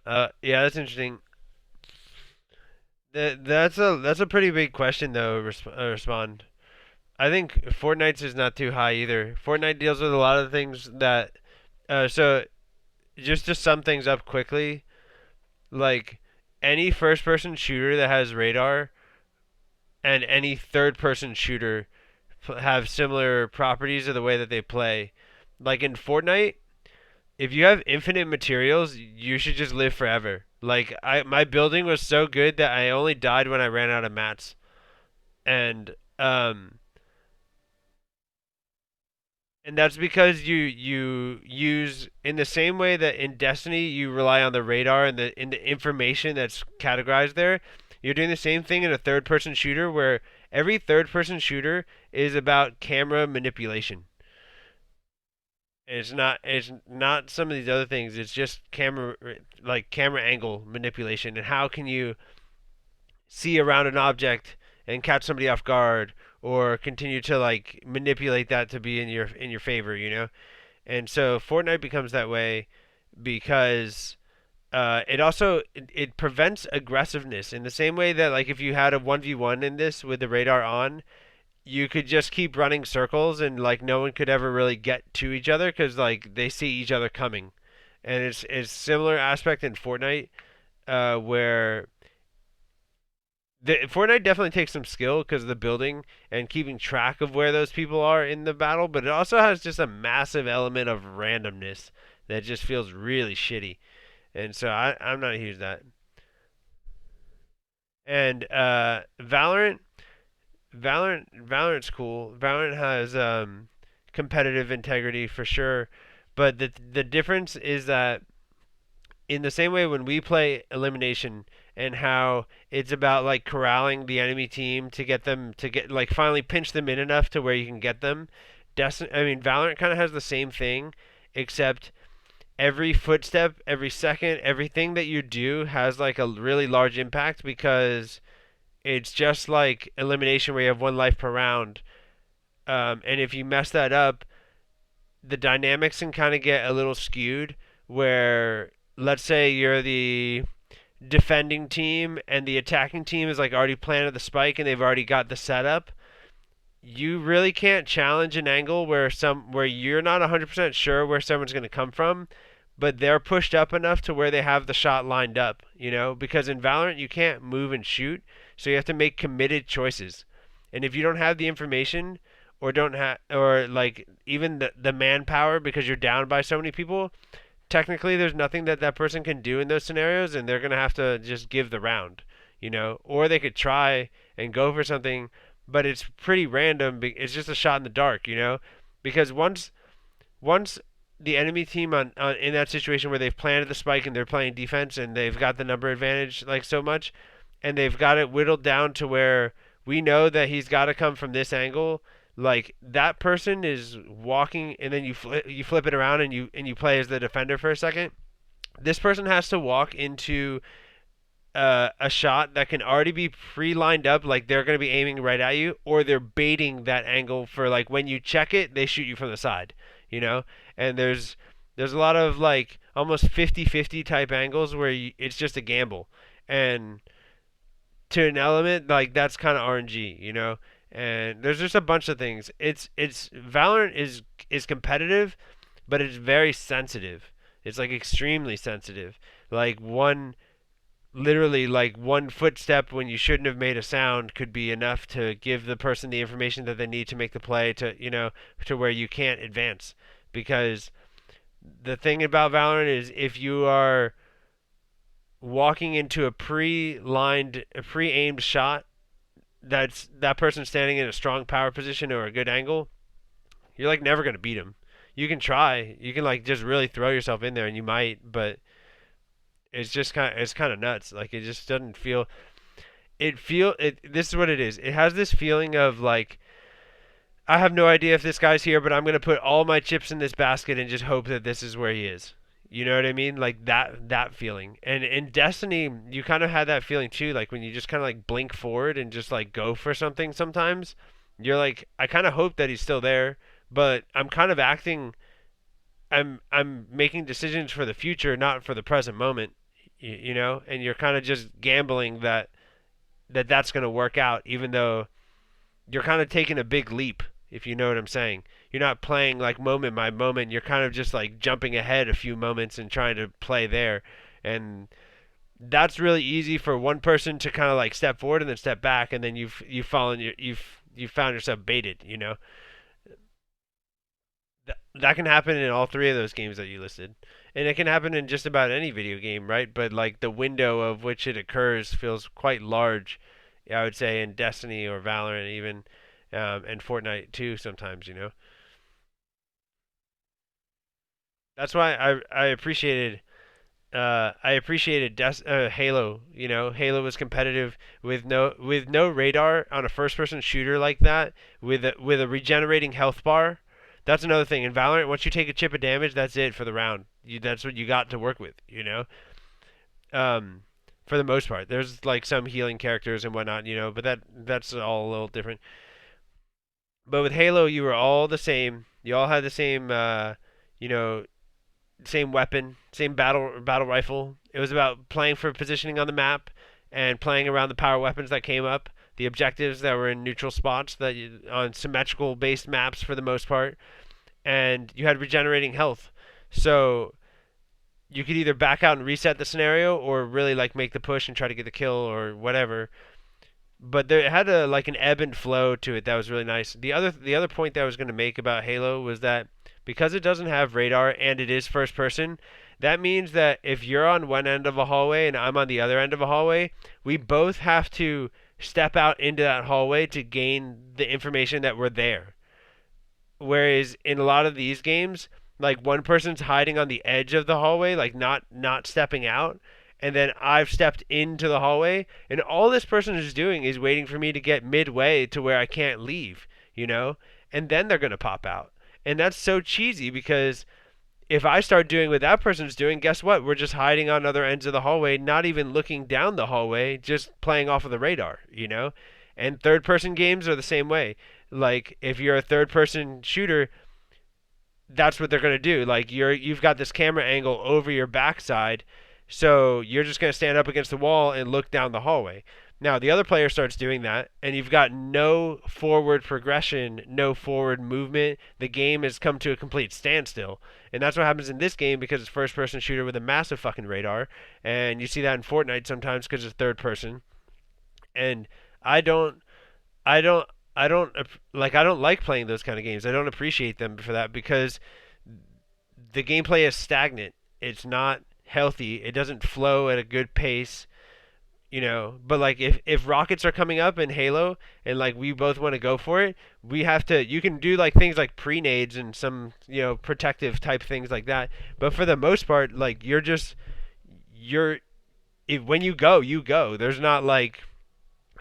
Yeah, that's interesting. That's a pretty big question though. Respond. I think Fortnite's is not too high either. Fortnite deals with a lot of things that. So just to sum things up quickly, like any first-person shooter that has radar and any third-person shooter have similar properties of the way that they play. Like in Fortnite, if you have infinite materials, you should just live forever. Like my building was so good that I only died when I ran out of mats. And and that's because you use in the same way that in Destiny you rely on the radar and the information that's categorized there. You're doing the same thing in a third person shooter where every third person shooter is about camera manipulation. It's not some of these other things. It's just camera angle manipulation and how can you see around an object and catch somebody off guard or continue to like manipulate that to be in your favor, you know? And so Fortnite becomes that way because it prevents aggressiveness in the same way that like if you had a 1v1 in this with the radar on, you could just keep running circles and like no one could ever really get to each other because like they see each other coming. And it's similar aspect in Fortnite where Fortnite definitely takes some skill because of the building and keeping track of where those people are in the battle, but it also has just a massive element of randomness that just feels really shitty. And so I'm not huge that. And Valorant's cool. Valorant has competitive integrity for sure, but the difference is that in the same way when we play elimination and how it's about like corralling the enemy team to get them to get like finally pinch them in enough to where you can get them. Valorant kind of has the same thing, except every footstep, every second, everything that you do has like a really large impact because it's just like elimination where you have one life per round. And if you mess that up, the dynamics can kind of get a little skewed. Where let's say you're the defending team and the attacking team is like already planted the spike and they've already got the setup, you really can't challenge an angle where you're not 100% sure where someone's going to come from, but they're pushed up enough to where they have the shot lined up, you know? Because in Valorant you can't move and shoot, so you have to make committed choices. And if you don't have the information or don't have or like even the manpower because you're down by so many people, technically there's nothing that that person can do in those scenarios and they're going to have to just give the round, you know? Or they could try and go for something, but it's pretty random. It's just a shot in the dark, you know? Because once the enemy team on in that situation where they've planted the spike and they're playing defense and they've got the number advantage like so much and they've got it whittled down to where we know that he's got to come from this angle, like that person is walking and then you flip it around and you play as the defender for a second. This person has to walk into a shot that can already be pre-lined up, like they're going to be aiming right at you, or they're baiting that angle for like when you check it, they shoot you from the side, you know. And there's a lot of like almost 50-50 type angles where it's just a gamble, and to an element like that's kind of RNG, you know. And there's just a bunch of things. It's Valorant is competitive, but it's very sensitive. It's like extremely sensitive. Like one literally like one footstep when you shouldn't have made a sound could be enough to give the person the information that they need to make the play to to where you can't advance because the thing about Valorant is if you are walking into a pre-aimed shot that's that person standing in a strong power position or a good angle, you're like never going to beat him. You can try. You can like just really throw yourself in there and you might, but it's kind of nuts. Like it just doesn't feel this is what it is. It has this feeling of like I have no idea if this guy's here, but I'm gonna put all my chips in this basket and just hope that this is where he is. You know what I mean? Like that feeling. And in Destiny, you kind of had that feeling too. Like when you just kind of like blink forward and just like go for something. Sometimes you're like, I kind of hope that he's still there, but I'm kind of acting. I'm making decisions for the future, not for the present moment. you know, and you're kind of just gambling that's going to work out, even though you're kind of taking a big leap, if you know what I'm saying. You're not playing like moment by moment. You're kind of just like jumping ahead a few moments and trying to play there. And that's really easy for one person to kind of like step forward and then step back, and then you've fallen you've found yourself baited. You know that can happen in all three of those games that you listed, and it can happen in just about any video game, right? But like the window of which it occurs feels quite large, I would say, in Destiny or Valorant even, and Fortnite too sometimes. You know, that's why I appreciated Halo. You know, Halo was competitive with no radar on a first-person shooter like that, with a regenerating health bar. That's another thing in Valorant. Once you take a chip of damage, that's it for the round. That's what you got to work with. You know, um, for the most part, there's like some healing characters and whatnot. You know, but that's all a little different. But with Halo, you were all the same. You all had the same, you know, same weapon, same battle rifle. It was about playing for positioning on the map and playing around the power weapons that came up, the objectives that were in neutral spots on symmetrical based maps for the most part, and you had regenerating health. So you could either back out and reset the scenario or really like make the push and try to get the kill or whatever. But there had a like an ebb and flow to it that was really nice. The other point that I was going to make about Halo was that because it doesn't have radar and it is first person, that means that if you're on one end of a hallway and I'm on the other end of a hallway, we both have to step out into that hallway to gain the information that we're there. Whereas in a lot of these games, like one person's hiding on the edge of the hallway, like not stepping out, and then I've stepped into the hallway, and all this person is doing is waiting for me to get midway to where I can't leave, you know? And then they're gonna pop out. And that's so cheesy because if I start doing what that person's doing, guess what? We're just hiding on other ends of the hallway, not even looking down the hallway, just playing off of the radar, you know? And third person games are the same way. Like if you're a third person shooter, that's what they're going to do. Like you've got this camera angle over your backside, so you're just going to stand up against the wall and look down the hallway. Now the other player starts doing that, and you've got no forward progression, no forward movement. The game has come to a complete standstill, and that's what happens in this game because it's first-person shooter with a massive fucking radar, and you see that in Fortnite sometimes because it's third person. And I don't I don't I don't like playing those kind of games. I don't appreciate them for that because the gameplay is stagnant. It's not healthy. It doesn't flow at a good pace, you know. But like if rockets are coming up in Halo and like we both want to go for it, we have to you can do like things like pre-nades and some, you know, protective type things like that. But for the most part, like you're when you go, you go. There's not like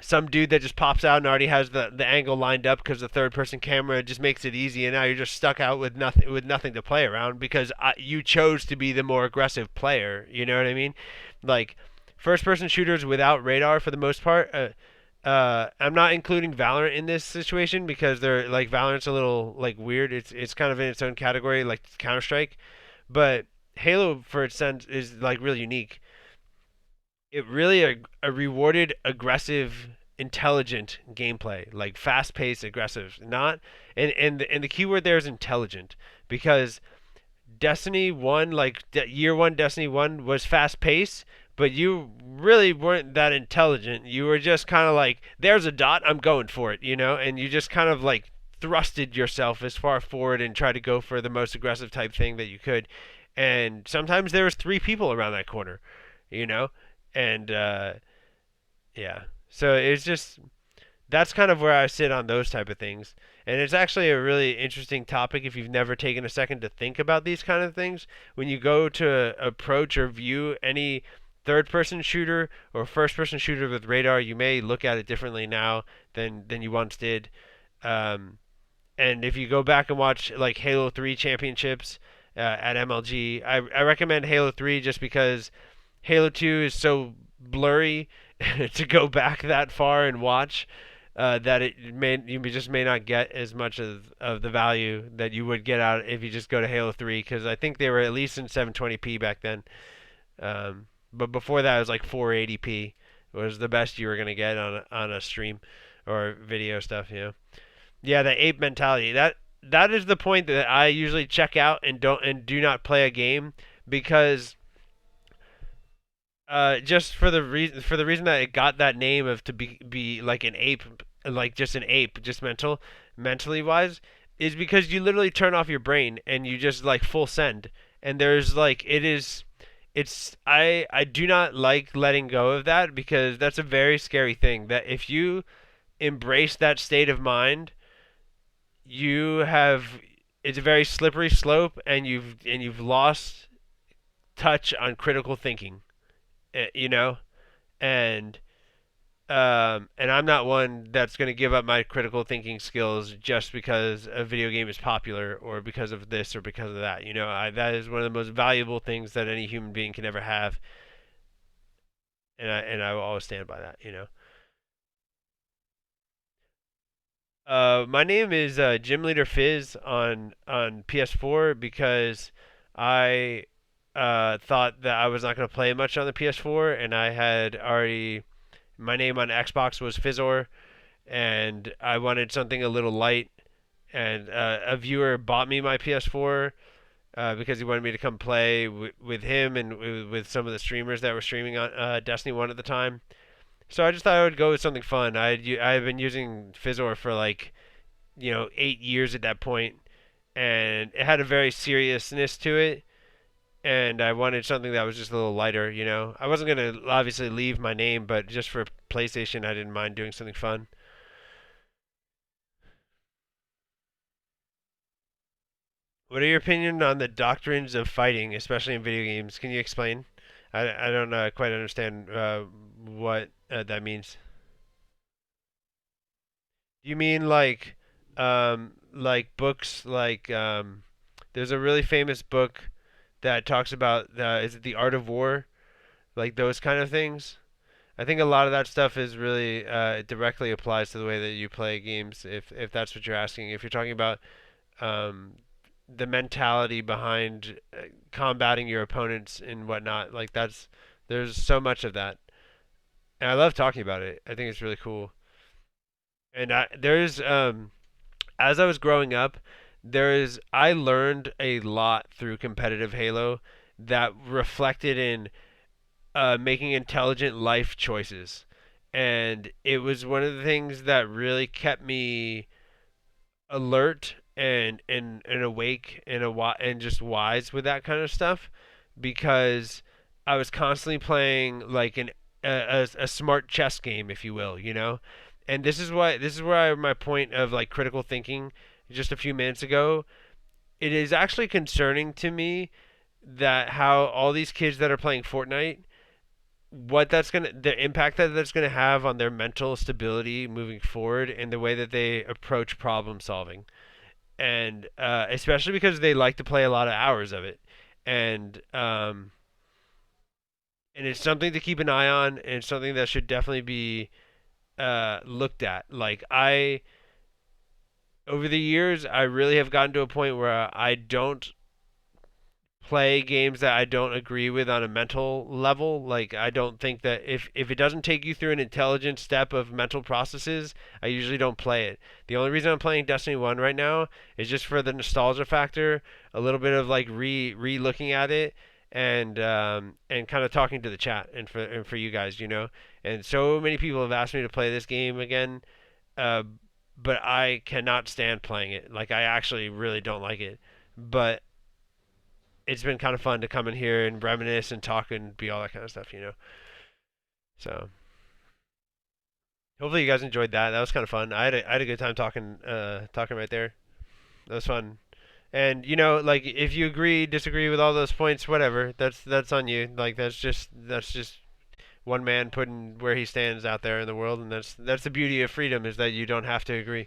some dude that just pops out and already has the angle lined up because the third person camera just makes it easy, and now you're just stuck out with nothing to play around because you chose to be the more aggressive player. You know what I mean? Like first person shooters without radar for the most part. I'm not including Valorant in this situation because they're like Valorant's a little like weird. It's kind of in its own category like Counter Strike, but Halo for its sense is like really unique. It really a rewarded aggressive intelligent gameplay, like fast paced aggressive, not and the keyword there is intelligent because Destiny 1, like year 1 Destiny 1 was fast paced, but you really weren't that intelligent. You were just kind of like there's a dot, I'm going for it, you know, and you just kind of like thrusted yourself as far forward and tried to go for the most aggressive type thing that you could. And sometimes there was three people around that corner, you know, and yeah. So it's just that's kind of where I sit on those type of things. And it's actually a really interesting topic if you've never taken a second to think about these kind of things. When you go to approach or view any third person shooter or first person shooter with radar, you may look at it differently now than you once did. Um, and if you go back and watch like Halo 3 championships at MLG, I recommend Halo 3 just because Halo 2 is so blurry to go back that far and watch that you just may not get as much of the value that you would get out if you just go to Halo 3 because I think they were at least in 720p back then. Um, But before that, it was like 480p was the best you were gonna get on a stream or video stuff. Yeah, the ape mentality. That is the point that I usually check out and don't and do not play a game because just for the reason that it got that name of to be like an ape, like just an ape, just mentally wise, is because you literally turn off your brain and you just like full send. And there's like it's I do not like letting go of that because that's a very scary thing. That if you embrace that state of mind, you have it's a very slippery slope, and you've lost touch on critical thinking. You know, and and I'm not one that's going to give up my critical thinking skills just because a video game is popular or because of this or because of that. That is one of the most valuable things that any human being can ever have, and I will always stand by that. My name is Gym Leader Fizz on PS4 because I thought that I was not going to play much on the PS4, and I had already my name on Xbox was Fizzor, and I wanted something a little light. And a viewer bought me my PS4 because he wanted me to come play with him and with some of the streamers that were streaming on Destiny 1 at the time. So I just thought I would go with something fun. I've been using Fizzor for like 8 years at that point, and it had a very seriousness to it. And I wanted something that was just a little lighter. I wasn't gonna obviously leave my name, but just for PlayStation, I didn't mind doing something fun. What are your opinion on the doctrines of fighting, especially in video games? Can you explain? I don't quite understand what that means. You mean like books there's a really famous book that talks about is it the art of war, like those kind of things. I think a lot of that stuff is really directly applies to the way that you play games. If that's what you're asking, if you're talking about um, the mentality behind combating your opponents and whatnot, like there's so much of that, and I love talking about it. I think it's really cool. And there's as I was growing up, I learned a lot through competitive Halo that reflected in making intelligent life choices. And it was one of the things that really kept me alert and awake and just wise with that kind of stuff because I was constantly playing like a smart chess game, if you will, And this is where my point of like critical thinking just a few minutes ago. It is actually concerning to me that how all these kids that are playing Fortnite, the impact that that's gonna have on their mental stability moving forward and the way that they approach problem solving, and especially because they like to play a lot of hours of it, and and it's something to keep an eye on, and it's something that should definitely be looked at. Like over the years, I really have gotten to a point where I don't play games that I don't agree with on a mental level. Like I don't think that if it doesn't take you through an intelligent step of mental processes, I usually don't play it. The only reason I'm playing Destiny 1 right now is just for the nostalgia factor, a little bit of like re looking at it and kind of talking to the chat and for you guys, And so many people have asked me to play this game again. Uh, but I cannot stand playing it. Like I actually really don't like it. But it's been kind of fun to come in here and reminisce and talk and be all that kind of stuff. So hopefully you guys enjoyed that. That was kind of fun. I had a good time talking right there. That was fun. And like if you agree, disagree with all those points, whatever. That's on you. Like that's just one man putting where he stands out there in the world, and that's the beauty of freedom is that you don't have to agree.